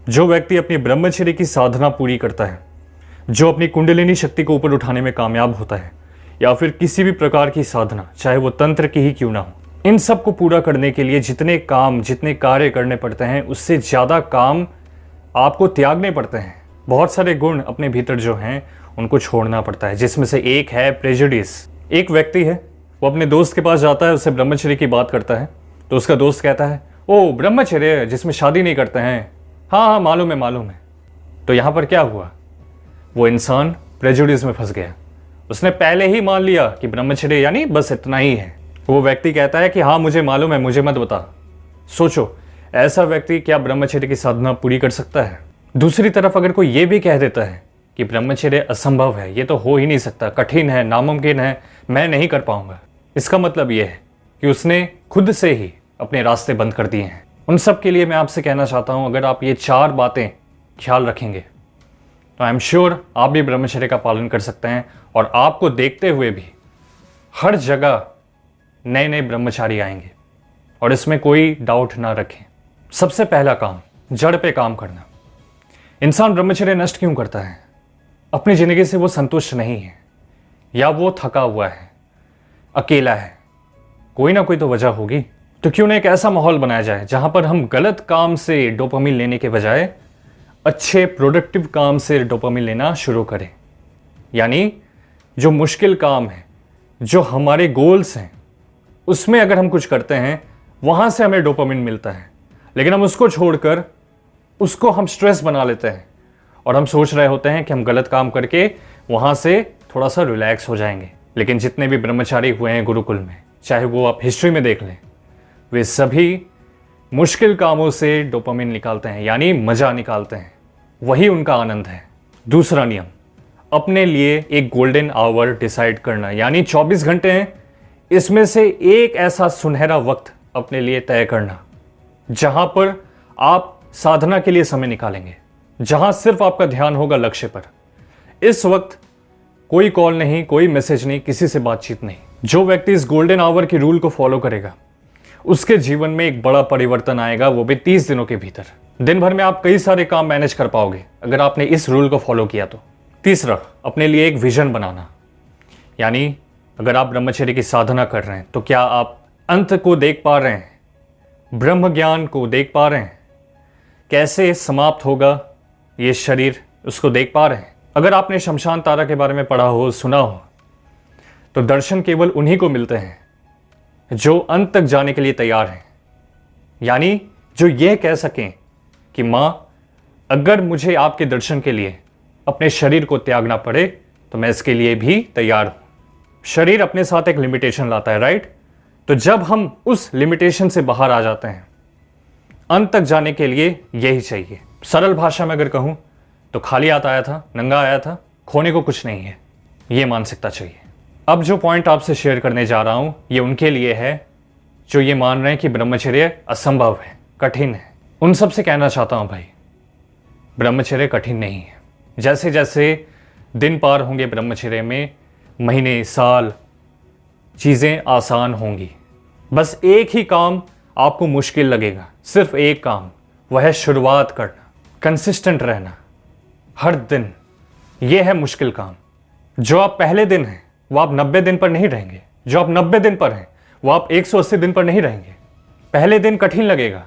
जो व्यक्ति अपनी ब्रह्मचर्य की साधना पूरी करता है, जो अपनी कुंडलिनी शक्ति को ऊपर उठाने में कामयाब होता है, या फिर किसी भी प्रकार की साधना, चाहे वो तंत्र की ही क्यों ना हो, इन सब को पूरा करने के लिए जितने कार्य करने पड़ते हैं, उससे ज़्यादा काम आपको त्यागने पड़ते हैं। बहुत सारे गुण अपने भीतर जो हैं उनको छोड़ना पड़ता है, जिसमें से एक है प्रेजुडिस। एक व्यक्ति है, वो अपने दोस्त के पास जाता है, उससे ब्रह्मचर्य की बात करता है, तो उसका दोस्त कहता है, ओ ब्रह्मचर्य जिसमें शादी नहीं करते हैं, हाँ मालूम है। तो यहाँ पर क्या हुआ, वो इंसान प्रेजुडिस में फंस गया। उसने पहले ही मान लिया कि ब्रह्मचर्य यानी बस इतना ही है। वो व्यक्ति कहता है कि हाँ मुझे मालूम है, मुझे मत बता। सोचो, ऐसा व्यक्ति क्या ब्रह्मचर्य की साधना पूरी कर सकता है? दूसरी तरफ अगर कोई ये भी कह देता है कि ब्रह्मचर्य असंभव है, ये तो हो ही नहीं सकता, कठिन है, नामुमकिन है, मैं नहीं कर पाऊंगा, इसका मतलब ये है कि उसने खुद से ही अपने रास्ते बंद कर दिए हैं। उन सब के लिए मैं आपसे कहना चाहता हूं, अगर आप ये 4 बातें ख्याल रखेंगे तो आई एम श्योर आप भी ब्रह्मचर्य का पालन कर सकते हैं, और आपको देखते हुए भी हर जगह नए नए ब्रह्मचारी आएंगे, और इसमें कोई डाउट ना रखें। सबसे पहला काम, जड़ पे काम करना। इंसान ब्रह्मचर्य नष्ट क्यों करता है? अपनी जिंदगी से वो संतुष्ट नहीं है, या वो थका हुआ है, अकेला है, कोई ना कोई तो वजह होगी। तो क्यों ना एक ऐसा माहौल बनाया जाए जहां पर हम गलत काम से डोपामिन लेने के बजाय अच्छे प्रोडक्टिव काम से डोपामिन लेना शुरू करें। यानी जो मुश्किल काम है, जो हमारे गोल्स हैं, उसमें अगर हम कुछ करते हैं वहां से हमें डोपामिन मिलता है, लेकिन हम उसको छोड़कर उसको हम स्ट्रेस बना लेते हैं, और हम सोच रहे होते हैं कि हम गलत काम करके वहां से थोड़ा सा रिलैक्स हो जाएंगे। लेकिन जितने भी ब्रह्मचारी हुए हैं गुरुकुल में, चाहे वो आप हिस्ट्री में देख लें, वे सभी मुश्किल कामों से डोपामिन निकालते हैं, यानी मजा निकालते हैं, वही उनका आनंद है। दूसरा नियम, अपने लिए एक गोल्डन आवर डिसाइड करना, यानी 24 घंटे हैं, इसमें से एक ऐसा सुनहरा वक्त अपने लिए तय करना जहां पर आप साधना के लिए समय निकालेंगे, जहां सिर्फ आपका ध्यान होगा लक्ष्य पर। इस वक्त कोई कॉल नहीं, कोई मैसेज नहीं, किसी से बातचीत नहीं। जो व्यक्ति इस गोल्डन आवर की रूल को फॉलो करेगा, उसके जीवन में एक बड़ा परिवर्तन आएगा, वो भी 30 दिनों के भीतर। दिन भर में आप कई सारे काम मैनेज कर पाओगे अगर आपने इस रूल को फॉलो किया तो। तीसरा, अपने लिए एक विजन बनाना, यानी अगर आप ब्रह्मचर्य की साधना कर रहे हैं तो क्या आप अंत को देख पा रहे हैं, ब्रह्म ज्ञान को देख पा रहे हैं, कैसे समाप्त होगा ये शरीर, उसको देख पा रहे हैं? अगर आपने शमशान तारा के बारे में पढ़ा हो, सुना हो, तो दर्शन केवल उन्हीं को मिलते हैं जो अंत तक जाने के लिए तैयार हैं, यानी जो ये कह सकें कि मां, अगर मुझे आपके दर्शन के लिए अपने शरीर को त्यागना पड़े तो मैं इसके लिए भी तैयार हूं। शरीर अपने साथ एक लिमिटेशन लाता है, राइट? तो जब हम उस लिमिटेशन से बाहर आ जाते हैं, अंत तक जाने के लिए यही चाहिए। सरल भाषा में अगर कहूं तो खाली हाथ आया था, नंगा आया था, खोने को कुछ नहीं है, ये मानसिकता चाहिए। अब जो पॉइंट आपसे शेयर करने जा रहा हूं, ये उनके लिए है जो ये मान रहे हैं कि ब्रह्मचर्य असंभव है, कठिन है। उन सब से कहना चाहता हूं, भाई ब्रह्मचर्य कठिन नहीं है। जैसे जैसे दिन पार होंगे ब्रह्मचर्य में, महीने, साल, चीजें आसान होंगी। बस एक ही काम आपको मुश्किल लगेगा, सिर्फ एक काम, वह है शुरुआत करना, कंसिस्टेंट रहना हर दिन। यह है मुश्किल काम। जो आप पहले दिन हैं वो आप 90 दिन पर नहीं रहेंगे, जो आप 90 दिन पर हैं वो आप 180 दिन पर नहीं रहेंगे। पहले दिन कठिन लगेगा,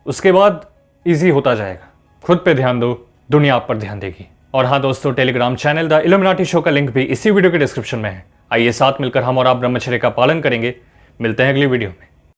उसके बाद इजी होता जाएगा। खुद पे ध्यान दो, दुनिया आप पर ध्यान देगी। और हाँ दोस्तों, Telegram channel the illuminati show का लिंक भी इसी वीडियो के डिस्क्रिप्शन में है। आइए साथ मिलकर हम और आप ब्रह्मचर्य का पालन करेंगे। मिलते हैं अगली वीडियो में।